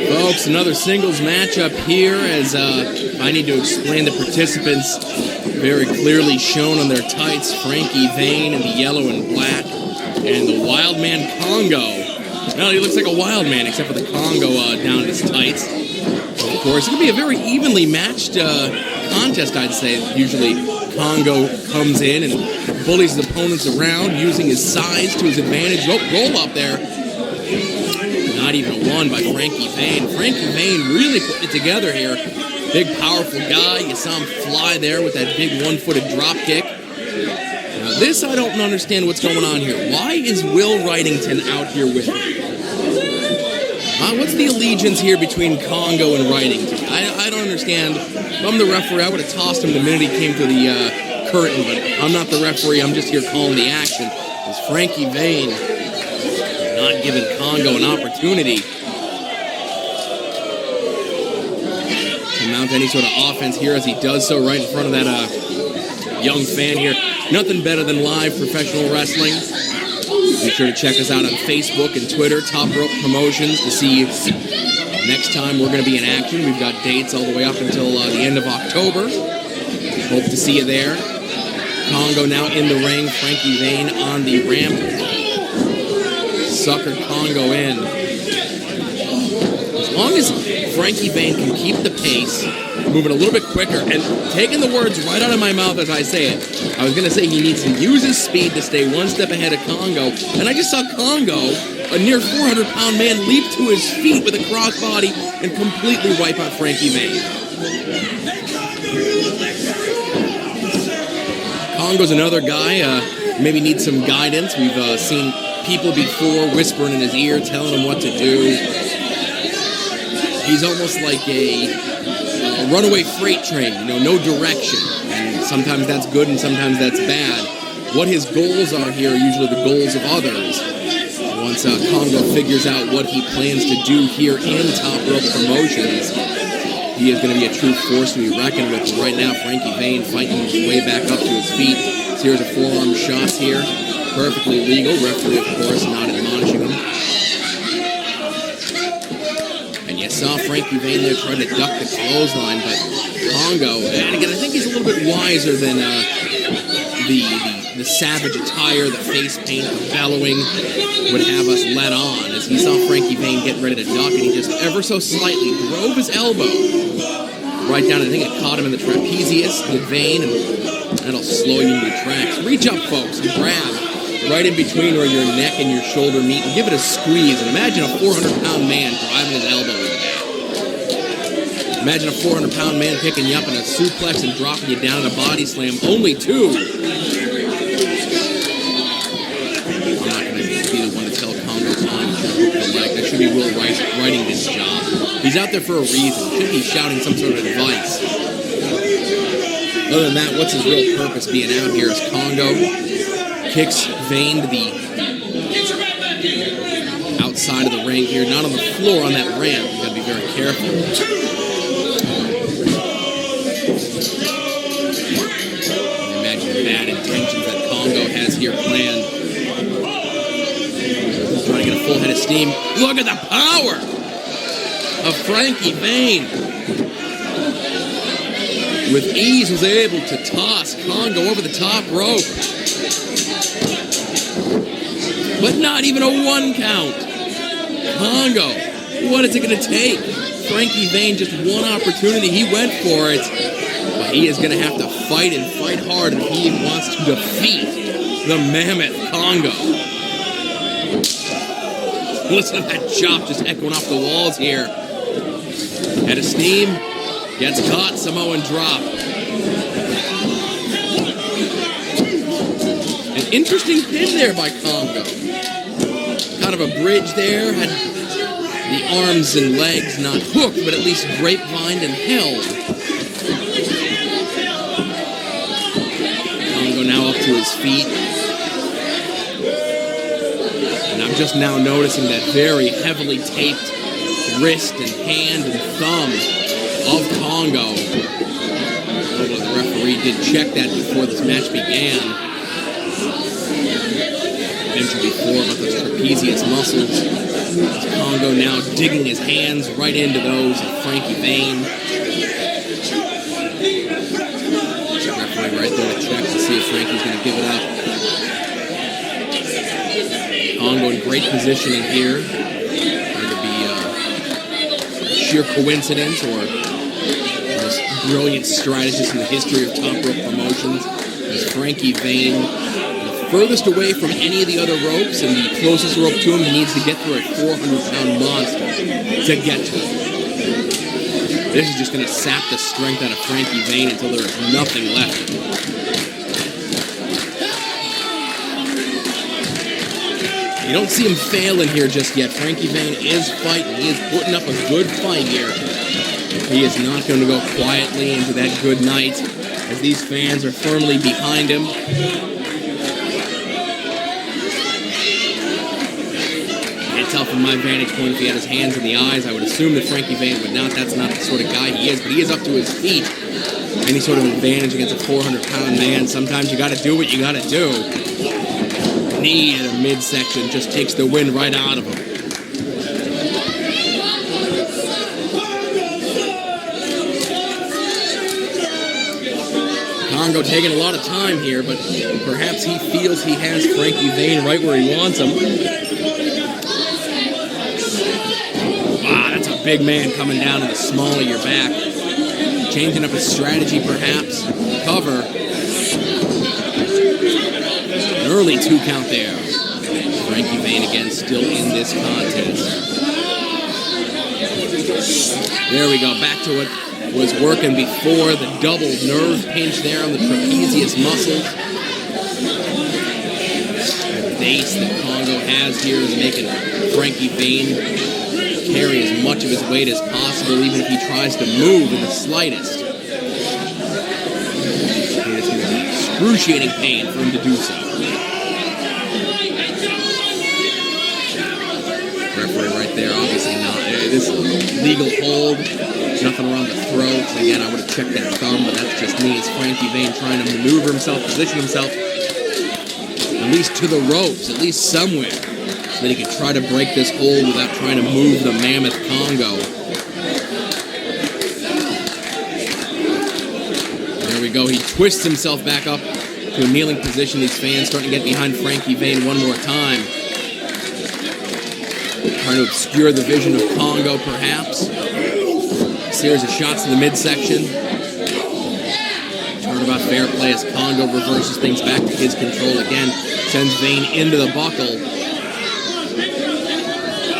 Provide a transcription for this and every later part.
Folks, another singles matchup here as I need to explain the participants very clearly shown on their tights. Frankie Vane in the yellow and black, and the Wildman Kongo. Well, he looks like a wild man except for the Congo down his tights. Of course, it could be a very evenly matched contest, I'd say. Usually Congo comes in and bullies his opponents around using his size to his advantage. Oh, roll up there. Not even a one by Frankie Vane. Frankie Vane really putting it together here. Big, powerful guy. You saw him fly there with that big one-footed drop kick. Now, this I don't understand what's going on here. Why is Will Wrightington out here with him? What's the allegiance here between Congo and Wrightington? I don't understand. If I'm the referee, I would have tossed him the minute he came to the curtain, but I'm not the referee. I'm just here calling the action. As Frankie Vane not giving Congo an opportunity to mount any sort of offense here as he does so right in front of that young fan here. Nothing better than live professional wrestling. Be sure to check us out on Facebook and Twitter, Top Rope Promotions, to see next time we're going to be in action. We've got dates all the way up until the end of October. Hope to see you there. Congo now in the ring. Frankie Vane on the ramp. Suckered Congo in. As long as Frankie Vane can keep the pace, moving a little bit quicker, and taking the words right out of my mouth as I say it. I was going to say he needs to use his speed to stay one step ahead of Congo, and I just saw Congo, a near 400-pound man, leap to his feet with a crossbody and completely wipe out Frankie Vane. Congo's another guy, maybe needs some guidance. We've seen people before whispering in his ear, telling him what to do. He's almost like a runaway freight train, no direction. And sometimes that's good and sometimes that's bad. What his goals are here are usually the goals of others. Once Congo figures out what he plans to do here in Top Rope Promotions, he is going to be a true force to be reckoned with. Right now, Frankie Vane fighting his way back up to his feet. Series of forearm shots here. Perfectly legal. Referee, of course, not admonishing him. And you saw Frankie Vane there try to duck the clothesline, but Congo, and again, I think he's a little bit wiser than the savage attire, the face paint, the bellowing would have us let on. As he saw Frankie Vane get ready to duck, and he just ever so slightly drove his elbow right down. I think it caught him in the trapezius, the vein, and that'll slow you into your tracks. Reach up, folks, and grab right in between where your neck and your shoulder meet, and give it a squeeze. And imagine a 400-pound man driving his elbow into that. Imagine a 400-pound man picking you up in a suplex and dropping you down in a body slam. Only two. I'm not going to be the one to tell Congo time to hook the leg. That should be Will writing this job. He's out there for a reason. Should be shouting some sort of advice. Other than that, what's his real purpose being out here is Congo kicks Vane to the outside of the ring here, not on the floor, on that ramp. You've got to be very careful. Imagine the bad intentions that Congo has here planned. He's trying to get a full head of steam. Look at the power of Frankie Vane. With ease was able to toss Congo over the top rope. But not even a one count. Congo, what is it going to take? Frankie Vane, just one opportunity. He went for it. But he is going to have to fight and fight hard if he wants to defeat the mammoth Congo. Listen to that chop just echoing off the walls here. Head of steam. Gets caught, Samoan drop. An interesting pin there by Congo. Kind of a bridge there. Had the arms and legs not hooked, but at least grapevined and held. Congo now up to his feet. And I'm just now noticing that very heavily taped wrist and hand and thumb of Congo. The referee did check that before this match began. mentioned before about those trapezius muscles. Kongo now digging his hands right into those of Frankie Vane. Referee right there to check to see if Frankie's going to give it up. Kongo in great positioning here. Whether it be sheer coincidence or most brilliant strategist in the history of top rope promotions. As Frankie Vane, the furthest away from any of the other ropes and the closest rope to him, he needs to get through a 400-pound monster to get to him. This is just going to sap the strength out of Frankie Vane until there is nothing left. You don't see him failing here just yet. Frankie Vane is fighting. He is putting up a good fight here. He is not going to go quietly into that good night as these fans are firmly behind him. Can't tell from my vantage point if he had his hands in the eyes. I would assume that Frankie Vane would not. That's not the sort of guy he is, but he is up to his feet. Any sort of advantage against a 400-pound man, sometimes you got to do what you got to do. Knee in the midsection just takes the wind right out of him. Kongo taking a lot of time here, but perhaps he feels he has Frankie Vane right where he wants him. Wow, that's a big man coming down to the small of your back. Changing up his strategy, perhaps. Cover. An early 2 count there. Frankie Vane again still in this contest. There we go, back to what was working before, the double nerve pinch there on the trapezius muscles. The base that Kongo has here is making Frankie Vane carry as much of his weight as possible, even if he tries to move in the slightest. And it's going to be excruciating pain for him to do so. Referee right there, obviously not. This legal hold. Nothing around the throat. Again, I would have checked that thumb, but that's just me. It's Frankie Vane trying to maneuver himself, position himself, at least to the ropes, at least somewhere, so that he can try to break this hold without trying to move the mammoth Kongo. There we go. He twists himself back up to a kneeling position. These fans starting to get behind Frankie Vane one more time. Trying to obscure the vision of Kongo, perhaps. Series of shots to the midsection. Turnabout fair play as Kongo reverses things back to his control again. Sends Vane into the buckle.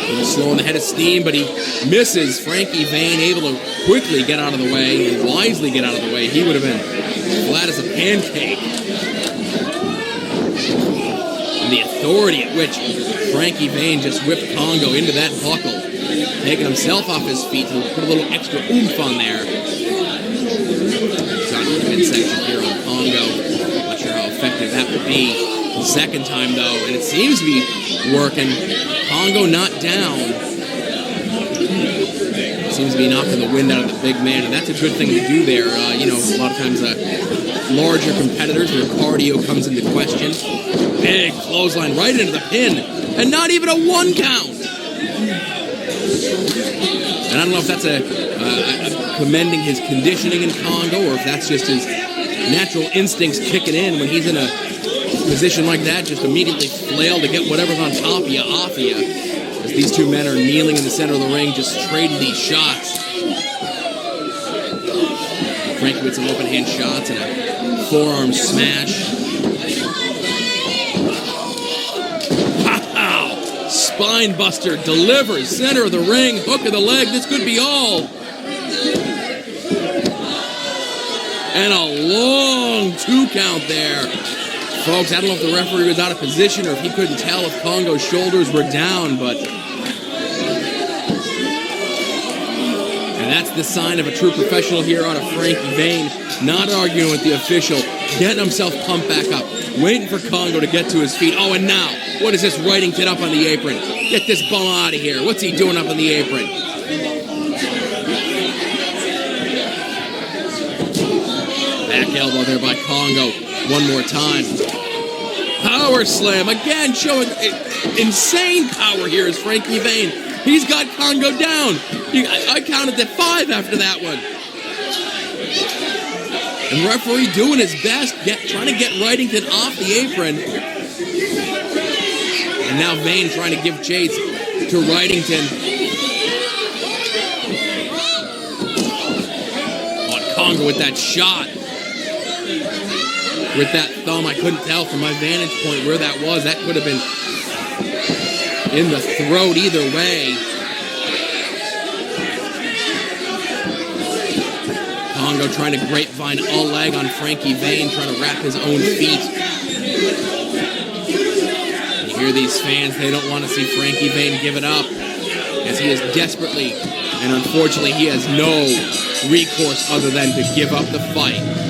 A little slow on the head of steam, but he misses. Frankie Vane able to quickly get out of the way and wisely get out of the way. He would have been flat as a pancake. And the authority at which Frankie Vane just whipped Kongo into that buckle, taking himself off his feet to put a little extra oomph on there. Shot in the midsection here on Kongo. Not sure how effective that would be. The second time, though, and it seems to be working. Kongo not down. Seems to be knocking the wind out of the big man, and that's a good thing to do there. A lot of times larger competitors, their cardio comes into question. Big clothesline right into the pin, and not even a 1 count. And I don't know if that's commending his conditioning in Kongo, or if that's just his natural instincts kicking in when he's in a position like that, just immediately flail to get whatever's on top of you off of you. As these two men are kneeling in the center of the ring, just trading these shots. Frankie with some open hand shots and a forearm smash. Spine buster delivers, center of the ring, hook of the leg, this could be all. And a long 2 count there. Folks, I don't know if the referee was out of position or if he couldn't tell if Kongo's shoulders were down, but... And that's the sign of a true professional here out of Frankie Vane, not arguing with the official, getting himself pumped back up, waiting for Kongo to get to his feet. Oh, and now, what is this writing kid up on the apron? Get this bum out of here. What's he doing up on the apron? Back elbow there by Kongo. One more time. Oh, Power slam. Again, showing insane power here is Frankie Vane. He's got Kongo down. I counted to 5 after that one. And referee doing his best, trying to get Wrightington off the apron. And now Vane trying to give chase to Wrightington. On Kongo with that shot. With that thumb, I couldn't tell from my vantage point where that was. That could have been in the throat either way. Kongo trying to grapevine all leg on Frankie Vane, trying to wrap his own feet. You hear these fans, they don't want to see Frankie Vane give it up, as he is desperately, and unfortunately he has no recourse other than to give up the fight.